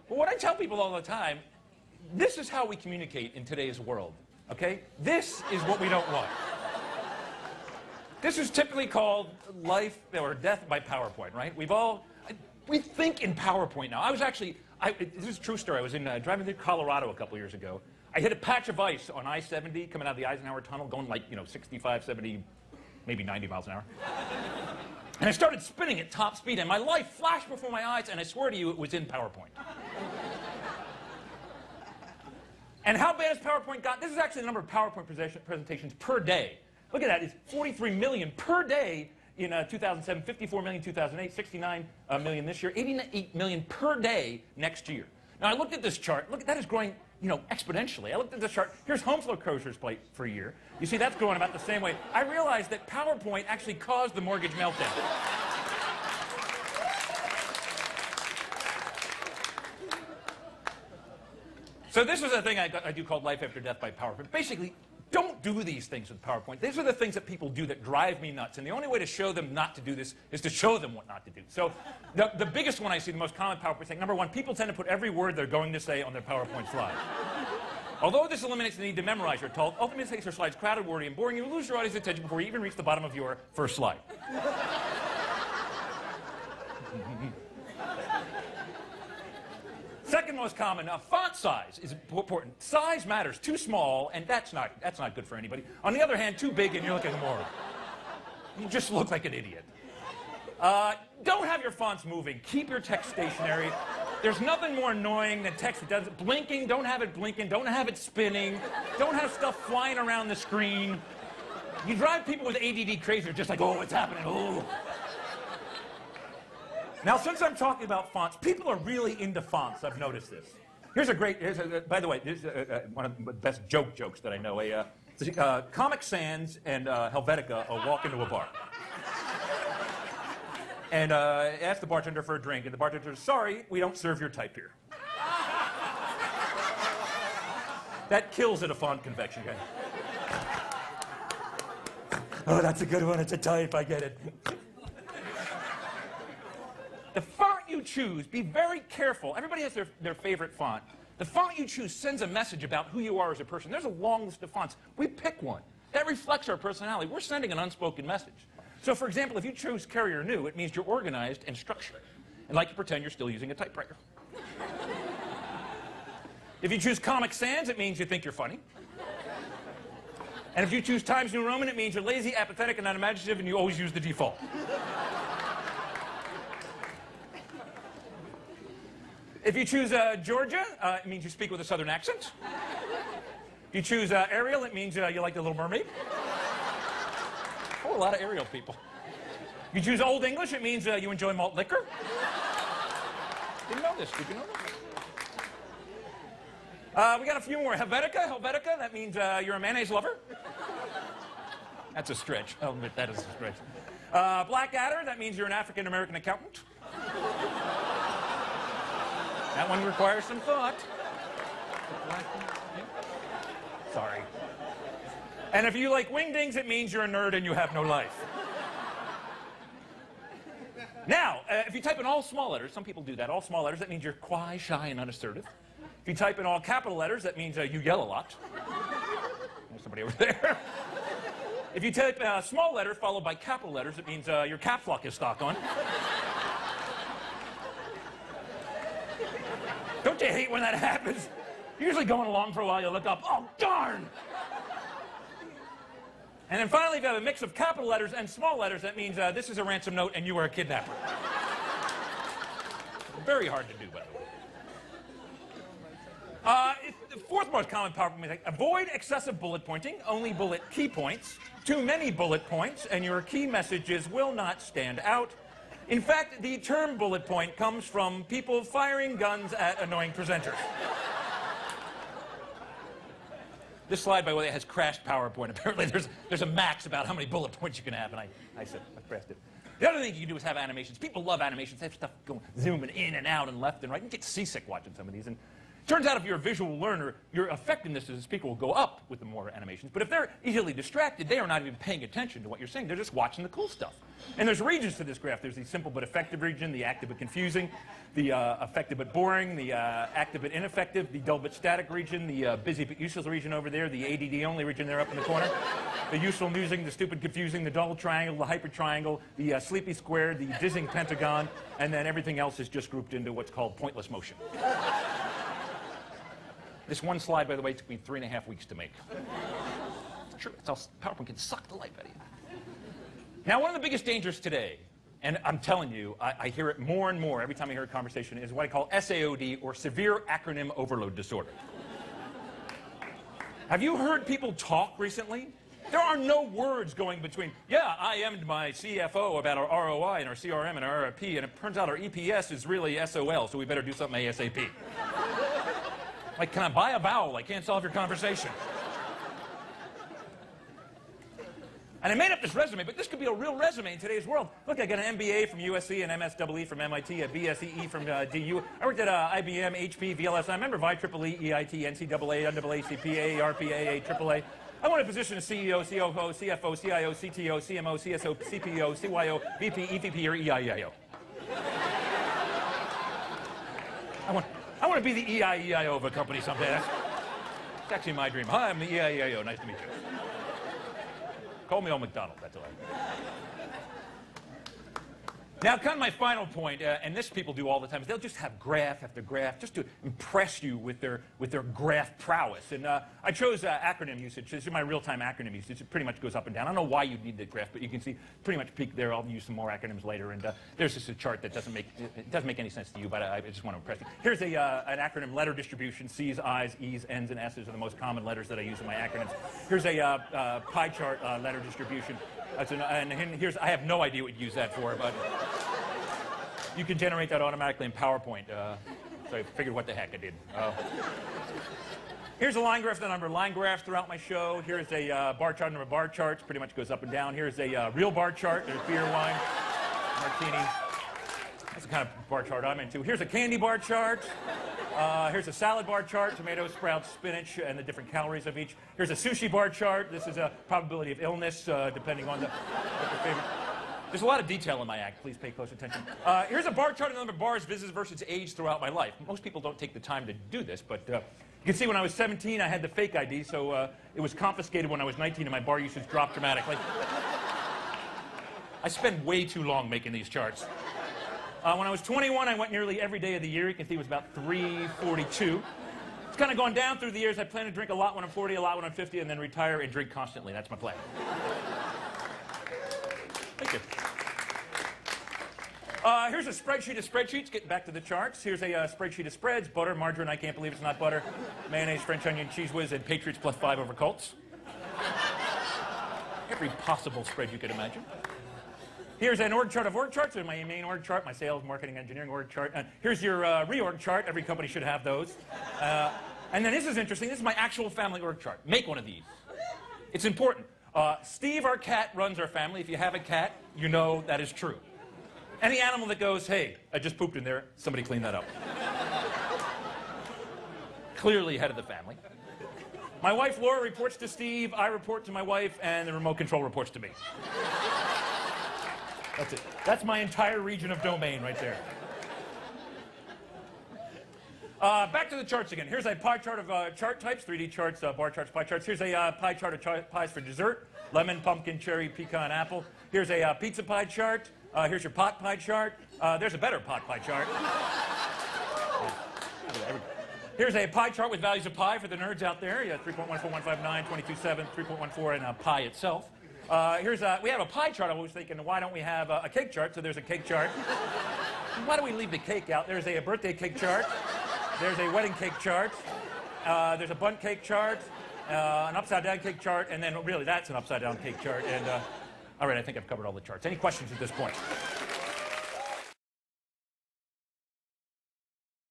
But what I tell people all the time, this is how we communicate in today's world, okay? This is what we don't want. This is typically called life or death by PowerPoint, right? We think in PowerPoint now. This is a true story. I was driving through Colorado a couple years ago. I hit a patch of ice on I-70 coming out of the Eisenhower Tunnel, going like, 65, 70, maybe 90 miles an hour. And I started spinning at top speed, and my life flashed before my eyes, and I swear to you, it was in PowerPoint. And how bad has PowerPoint got? This is actually the number of PowerPoint presentations per day. Look at that. It's 43 million per day in 2007, 54 million in 2008, 69 million this year, 88 million per day next year. Now, I looked at this chart. Look, that is growing, exponentially. I looked at this chart. Here's home foreclosures for a year. You see, that's growing about the same way. I realized that PowerPoint actually caused the mortgage meltdown. So this is a thing I do called Life After Death by PowerPoint. Basically, don't do these things with PowerPoint. These are the things that people do that drive me nuts. And the only way to show them not to do this is to show them what not to do. So the biggest one I see, the most common PowerPoint thing, number one, people tend to put every word they're going to say on their PowerPoint slide. Although this eliminates the need to memorize your talk, ultimately makes your slides crowded, wordy, and boring. You lose your audience's attention before you even reach the bottom of your first slide. Second most common, font size is important. Size matters. Too small, and that's not good for anybody. On the other hand, too big, and you're looking like a moron. You just look like an idiot. Don't have your fonts moving. Keep your text stationary. There's nothing more annoying than text that doesn't blinking. Don't have it blinking. Don't have it spinning. Don't have stuff flying around the screen. You drive people with ADD crazy. They're just like, oh, what's happening? Oh. Now, since I'm talking about fonts, people are really into fonts. I've noticed this. By the way, here's one of the best jokes that I know. Comic Sans and Helvetica walk into a bar. And ask the bartender for a drink, and the bartender says, sorry, we don't serve your type here. That kills at a font convention, guys. Oh, that's a good one. It's a type. I get it. The font you choose, be very careful. Everybody has their favorite font. The font you choose sends a message about who you are as a person. There's a long list of fonts. We pick one. That reflects our personality. We're sending an unspoken message. So, for example, if you choose Carrier New, it means you're organized and structured, and like to pretend you're still using a typewriter. If you choose Comic Sans, it means you think you're funny. And if you choose Times New Roman, it means you're lazy, apathetic, and unimaginative, and you always use the default. If you choose Georgia, it means you speak with a southern accent. If you choose Arial, it means you like The Little Mermaid. Oh, a lot of Arial people. If you choose Old English, it means you enjoy malt liquor. Didn't know this. Did you know this? We got a few more. Helvetica, that means you're a mayonnaise lover. That's a stretch. I'll admit that is a stretch. Blackadder, that means you're an African-American accountant. That one requires some thought. Sorry. And if you like wingdings, it means you're a nerd and you have no life. Now, if you type in all small letters, some people do that, all small letters, that means you're quiet, shy, and unassertive. If you type in all capital letters, that means you yell a lot. There's somebody over there. If you type a small letter followed by capital letters, it means your caps lock is stock on. Don't you hate when that happens? You're usually going along for a while, you look up, oh, darn! And then finally, if you have a mix of capital letters and small letters, that means this is a ransom note and you are a kidnapper. Very hard to do, by the way. The fourth most common PowerPoint mistake, avoid excessive bullet pointing, only bullet key points, too many bullet points, and your key messages will not stand out. In fact, the term bullet point comes from people firing guns at annoying presenters. This slide, by the way, has crashed PowerPoint. Apparently, there's a max about how many bullet points you can have, and I said, I pressed it. The other thing you can do is have animations. People love animations. They have stuff going, zooming in and out and left and right. You get seasick watching some of these. And Turns out if you're a visual learner, your effectiveness as a speaker will go up with the more animations. But if they're easily distracted, they are not even paying attention to what you're saying. They're just watching the cool stuff. And there's regions to this graph. There's the simple but effective region, the active but confusing, the effective but boring, the active but ineffective, the dull but static region, the busy but useless region over there, the ADD only region there up in the corner, the useful amusing, the stupid confusing, the dull triangle, the hyper triangle, the sleepy square, the dizzying pentagon, and then everything else is just grouped into what's called pointless motion. This one slide, by the way, took me 3.5 weeks to make. It's true. It's how PowerPoint can suck the life out of you. Now, one of the biggest dangers today, and I'm telling you, I hear it more and more every time I hear a conversation, is what I call SAOD, or Severe Acronym Overload Disorder. Have you heard people talk recently? There are no words going between, yeah, I am my CFO about our ROI and our CRM and our RRP, and it turns out our EPS is really SOL, so we better do something ASAP. Like, can I buy a vowel? I can't solve your conversation. And I made up this resume, but this could be a real resume in today's world. Look, I got an MBA from USC, an MSEE from MIT, a BSEE from DU. I worked at IBM, HP, VLSI. I remember IEEE, EIT, NCAA, NAACP, AARP, AAA. I want a position as CEO, COO, CFO, CIO, CTO, CMO, CSO, CPO, CYO, VP, EVP, or EIEIO. I want to be the EIEIO of a company someday. That's actually my dream. Hi, I'm the EIEIO. Nice to meet you. Call me Old McDonald. That's all right. Now, kind of my final point, and this people do all the time, is they'll just have graph after graph just to impress you with their graph prowess. And I chose acronym usage. This is my real-time acronym usage. It pretty much goes up and down. I don't know why you'd need the graph, but you can see pretty much peak there. I'll use some more acronyms later. And there's just a chart that doesn't make any sense to you, but I just want to impress you. Here's an acronym letter distribution. C's, I's, E's, N's, and S's are the most common letters that I use in my acronyms. Here's a pie chart letter distribution. And here's, I have no idea what you'd use that for, but you can generate that automatically in PowerPoint. So I figured what the heck I did. Here's a line graph, the number of line graphs throughout my show. Here's a bar chart, number of bar charts, pretty much goes up and down. Here's a real bar chart. There's beer, wine, martini. That's the kind of bar chart I'm into. Here's a candy bar chart. Here's a salad bar chart, tomatoes, sprouts, spinach, and the different calories of each. Here's a sushi bar chart. This is a probability of illness, depending on what your favorite. There's a lot of detail in my act. Please pay close attention. Here's a bar chart of the number of bars, visits versus age throughout my life. Most people don't take the time to do this, but you can see when I was 17, I had the fake ID, so it was confiscated when I was 19, and my bar usage dropped dramatically. I spend way too long making these charts. When I was 21, I went nearly every day of the year. You can see it was about 342. It's kind of gone down through the years. I plan to drink a lot when I'm 40, a lot when I'm 50, and then retire and drink constantly. That's my plan. Thank you. Here's a spreadsheet of spreadsheets. Getting back to the charts. Here's a spreadsheet of spreads. Butter, margarine, I can't believe it's not butter. Mayonnaise, French onion, cheese whiz, and Patriots +5 over Colts. Every possible spread you could imagine. Here's an org chart of org charts. Here's my main org chart, my sales, marketing, engineering org chart. Here's your reorg chart. Every company should have those. And then this is interesting. This is my actual family org chart. Make one of these. It's important. Steve, our cat, runs our family. If you have a cat, you know that is true. Any animal that goes, hey, I just pooped in there, somebody clean that up. Clearly head of the family. My wife, Laura, reports to Steve. I report to my wife, and the remote control reports to me. That's it. That's my entire region of domain right there. Back to the charts again. Here's a pie chart of chart types, 3D charts, bar charts, pie charts. Here's a pie chart of pies for dessert, lemon, pumpkin, cherry, pecan, apple. Here's a pizza pie chart. Here's your pot pie chart. There's a better pot pie chart. Here's a pie chart with values of pi for the nerds out there. Yeah, 3.14159, 22.7, 3.14, and pi itself. We have a pie chart. I was thinking, why don't we have a cake chart? So there's a cake chart. Why do we leave the cake out? There's a birthday cake chart. There's a wedding cake chart. There's a bundt cake chart, an upside-down cake chart, and then really that's an upside-down cake chart. And all right, I think I've covered all the charts. Any questions at this point?